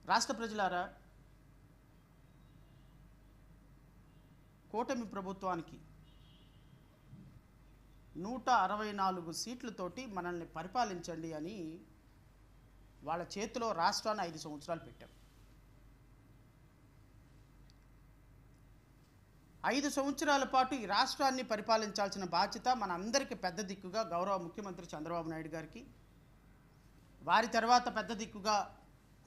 రాష్ట్ర ప్రజలారా, కూటమి ప్రభుత్వానికి 164 సీట్లతోటి మనల్ని పరిపాలించండి అని వాళ్ళ చేతిలో రాష్ట్రాన్ని 5 సంవత్సరాలు పెట్టారు. 5 సంవత్సరాల పాటు ఈ రాష్ట్రాన్ని పరిపాలించాల్సిన బాధ్యత మన అందరికీ పెద్ద దిక్కుగా గౌరవ ముఖ్యమంత్రి చంద్రబాబు నాయుడు గారికి, వారి తర్వాత పెద్ద దిక్కుగా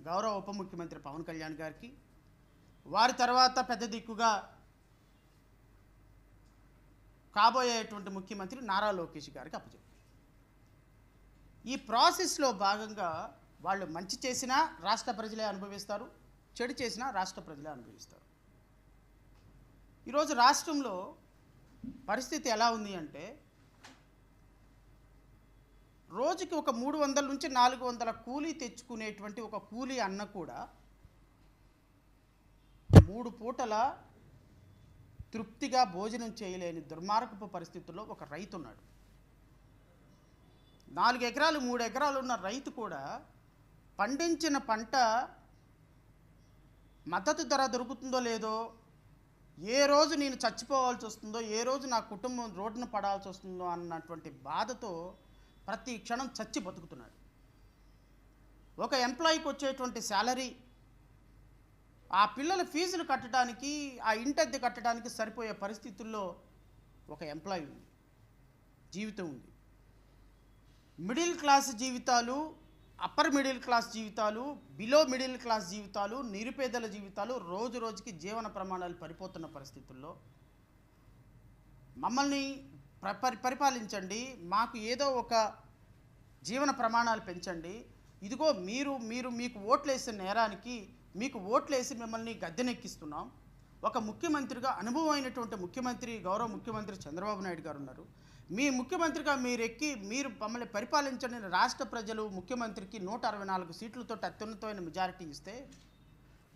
గౌరవ ఉప ముఖ్యమంత్రి పవన్ కళ్యాణ్ గారికి, వారి తర్వాత పెద్ద దిక్కుగా కాబోయేటువంటి ముఖ్యమంత్రి నారా లోకేష్ గారికి అప్పచెప్పారు. ఈ ప్రాసెస్లో భాగంగా వాళ్ళు మంచి చేసినా రాష్ట్ర ప్రజలే అనుభవిస్తారు, చెడు చేసినా రాష్ట్ర ప్రజలే అనుభవిస్తారు. ఈరోజు రాష్ట్రంలో పరిస్థితి ఎలా ఉంది అంటే, రోజుకి ఒక 300 నుంచి 400 కూలీ తెచ్చుకునేటువంటి ఒక కూలీ అన్న కూడా 3 పూటల తృప్తిగా భోజనం చేయలేని దుర్మార్గపు పరిస్థితుల్లో ఒక రైతు ఉన్నాడు. 4 ఎకరాలు 3 ఎకరాలు ఉన్న రైతు కూడా పండించిన పంట మద్దతు ధర దొరుకుతుందో లేదో, ఏ రోజు నేను చచ్చిపోవాల్సి వస్తుందో, ఏ రోజు నా కుటుంబం రోడ్డున పడాల్సి వస్తుందో అన్నటువంటి బాధతో ప్రతి క్షణం చచ్చి బతుకుతున్నాడు. ఒక ఎంప్లాయీకి వచ్చేటువంటి శాలరీ ఆ పిల్లల ఫీజులు కట్టడానికి, ఆ ఇంటద్దె కట్టడానికి సరిపోయే పరిస్థితుల్లో ఒక ఎంప్లాయీ ఉంది, జీవితం ఉంది. మిడిల్ క్లాస్ జీవితాలు, అప్పర్ మిడిల్ క్లాస్ జీవితాలు, బిలో మిడిల్ క్లాస్ జీవితాలు, నిరుపేదల జీవితాలు రోజు రోజుకి జీవన ప్రమాణాలు పడిపోతున్న పరిస్థితుల్లో మమ్మల్ని పరిపాలించండి, మాకు ఏదో ఒక జీవన ప్రమాణాలు పెంచండి, ఇదిగో మీకు ఓట్లేసిన నేరానికి మీకు ఓట్లేసి మిమ్మల్ని గద్దెనెక్కిస్తున్నాం. ఒక ముఖ్యమంత్రిగా అనుభవమైనటువంటి ముఖ్యమంత్రి గౌరవ ముఖ్యమంత్రి చంద్రబాబు నాయుడు గారు ఉన్నారు. మీ ముఖ్యమంత్రిగా మీరు మమ్మల్ని పరిపాలించండి రాష్ట్ర ప్రజలు ముఖ్యమంత్రికి 164 సీట్లతో అత్యున్నతమైన మెజారిటీ ఇస్తే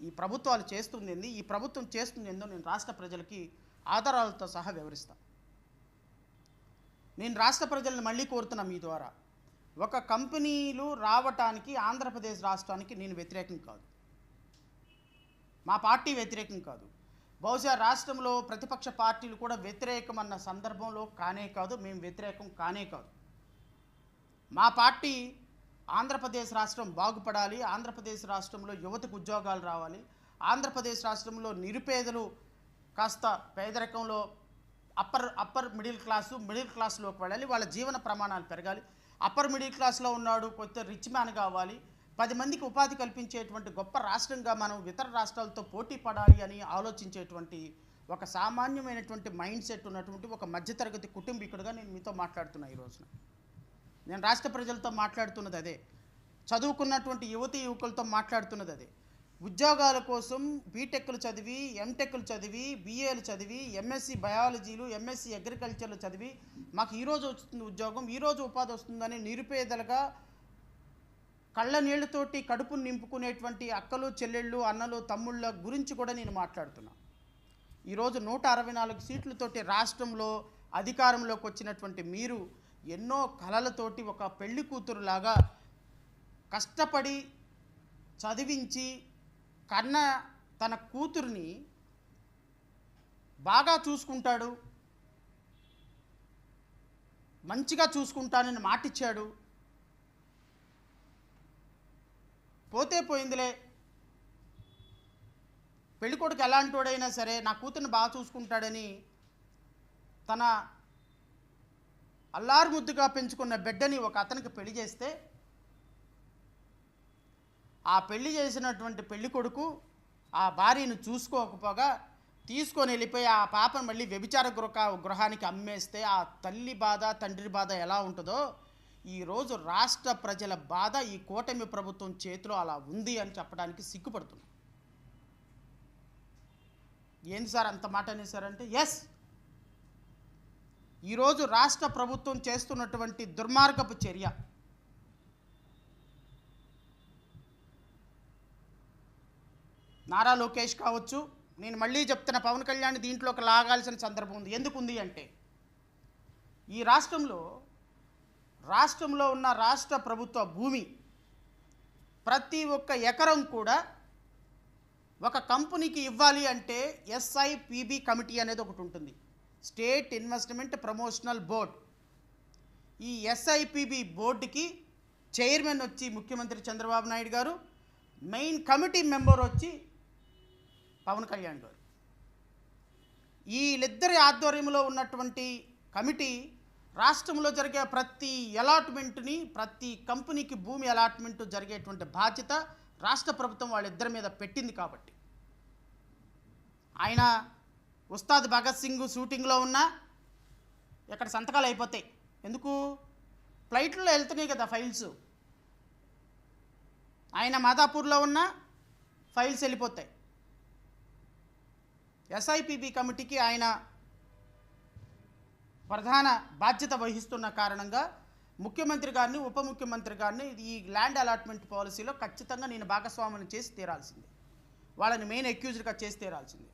ఈ ప్రభుత్వాలు చేస్తుంది ఏంది, ఈ ప్రభుత్వం చేస్తుంది ఏందో నేను రాష్ట్ర ప్రజలకి ఆధారాలతో సహా వివరిస్తాను. నేను రాష్ట్ర ప్రజలను మళ్ళీ కోరుతున్నా మీ ద్వారా, ఒక కంపెనీలు రావటానికి ఆంధ్రప్రదేశ్ రాష్ట్రానికి నేను వ్యతిరేకం కాదు, మా పార్టీ వ్యతిరేకం కాదు, బహుశా రాష్ట్రంలో ప్రతిపక్ష పార్టీలు కూడా వ్యతిరేకం అన్న సందర్భంలో కానే కాదు, మేము వ్యతిరేకం కానే కాదు. మా పార్టీ ఆంధ్రప్రదేశ్ రాష్ట్రం బాగుపడాలి, ఆంధ్రప్రదేశ్ రాష్ట్రంలో యువతకు ఉద్యోగాలు రావాలి, ఆంధ్రప్రదేశ్ రాష్ట్రంలో నిరుపేదలు కాస్త పేదరికంలో అప్పర్ మిడిల్ క్లాస్లోకి వెళ్ళాలి, వాళ్ళ జీవన ప్రమాణాలు పెరగాలి. అప్పర్ మిడిల్ క్లాస్లో ఉన్నాడు కొత్త రిచ్ మ్యాన్ కావాలి, 10 మందికి ఉపాధి కల్పించేటువంటి గొప్ప రాష్ట్రంగా మనం ఇతర రాష్ట్రాలతో పోటీ పడాలి అని ఆలోచించేటువంటి ఒక సామాన్యమైనటువంటి మైండ్ సెట్ ఉన్నటువంటి ఒక మధ్యతరగతి కుటుంబీకుడుగా నేను మీతో మాట్లాడుతున్నా. ఈ రోజున నేను రాష్ట్ర ప్రజలతో మాట్లాడుతున్నది అదే, చదువుకున్నటువంటి యువకులతో మాట్లాడుతున్నది అదే. ఉద్యోగాల కోసం బీటెక్లు చదివి, ఎంటెక్లు చదివి, బీఏలు చదివి, ఎంఎస్సి బయాలజీలు, ఎంఎస్సి అగ్రికల్చర్లు చదివి మాకు ఈరోజు వస్తుంది ఉద్యోగం, ఈరోజు ఉపాధి వస్తుందని నిరుపేదలుగా కళ్ళ నీళ్లతోటి కడుపును నింపుకునేటువంటి అక్కలు, చెల్లెళ్ళు, అన్నలు, తమ్ముళ్ళ గురించి కూడా నేను మాట్లాడుతున్నా. ఈరోజు 164 సీట్లతోటి రాష్ట్రంలో అధికారంలోకి వచ్చినటువంటి మీరు ఎన్నో కలలతోటి ఒక పెళ్లి కూతురులాగా కష్టపడి చదివించి కన్న తన కూతుర్ని బాగా చూసుకుంటాడు, మంచిగా చూసుకుంటానని మాటిచ్చాడు, పోతే పోయిందిలే, పెళ్ళికొడుకు ఎలాంటి వాడైనా సరే నా కూతుర్ని బాగా చూసుకుంటాడని తన అల్లారు ముద్దుగా పెంచుకున్న బిడ్డని ఒక అతనికి పెళ్లి చేస్తే, ఆ పెళ్లి చేసినటువంటి పెళ్లి కొడుకు ఆ భార్యను చూసుకోకపోగా తీసుకొని వెళ్ళిపోయి ఆ పాపను మళ్ళీ వ్యభిచార గృహానికి అమ్మేస్తే ఆ తల్లి బాధ, తండ్రి బాధ ఎలా ఉంటుందో ఈరోజు రాష్ట్ర ప్రజల బాధ ఈ కూటమి ప్రభుత్వం చేతిలో అలా ఉంది అని చెప్పడానికి సిగ్గుపడుతున్నాం. ఏంది సార్ అంత మాట అనేసారంటే, ఎస్, ఈరోజు రాష్ట్ర ప్రభుత్వం చేస్తున్నటువంటి దుర్మార్గపు చర్య నారా లోకేష్ కావచ్చు, నేను మళ్ళీ చెప్తున్న పవన్ కళ్యాణ్ దీంట్లోకి లాగాల్సిన సందర్భం ఉంది. ఎందుకు ఉంది అంటే, ఈ రాష్ట్రంలో ఉన్న రాష్ట్ర ప్రభుత్వ భూమి ప్రతి ఒక్క ఎకరం కూడా ఒక కంపెనీకి ఇవ్వాలి అంటే ఎస్ఐపిబి కమిటీ అనేది ఒకటి ఉంటుంది, స్టేట్ ఇన్వెస్ట్మెంట్ ప్రమోషనల్ బోర్డ్. ఈ ఎస్ఐపిబి బోర్డుకి చైర్మన్ వచ్చి ముఖ్యమంత్రి చంద్రబాబు నాయుడు గారు, మెయిన్ కమిటీ మెంబర్ వచ్చి పవన్ కళ్యాణ్ గారు. వీళ్ళిద్దరి ఆధ్వర్యంలో ఉన్నటువంటి కమిటీ రాష్ట్రంలో జరిగే ప్రతి అలాట్మెంట్ని, ప్రతి కంపెనీకి భూమి అలాట్మెంట్ జరిగేటువంటి బాధ్యత రాష్ట్ర ప్రభుత్వం వాళ్ళిద్దరి మీద పెట్టింది. కాబట్టి ఆయన ఉస్తాద్ భగత్ సింగ్ షూటింగ్లో ఉన్నా ఇక్కడ సంతకాలు అయిపోతాయి. ఎందుకు? ఫ్లైట్లో వెళ్తున్నాయి కదా ఫైల్స్. ఆయన మాదాపూర్లో ఉన్న ఫైల్స్ వెళ్ళిపోతాయి. ఎస్ఐపిబి కమిటీకి ఆయన ప్రధాన బాధ్యత వహిస్తున్న కారణంగా ముఖ్యమంత్రి గారిని, ఉప ముఖ్యమంత్రి గారిని ఈ ల్యాండ్ అలాట్మెంట్ పాలసీలో ఖచ్చితంగా నేను భాగస్వామిని చేసి తీరాల్సిందే, వాళ్ళని మెయిన్ అక్యూజ్డ్గా చేసి తీరాల్సిందే.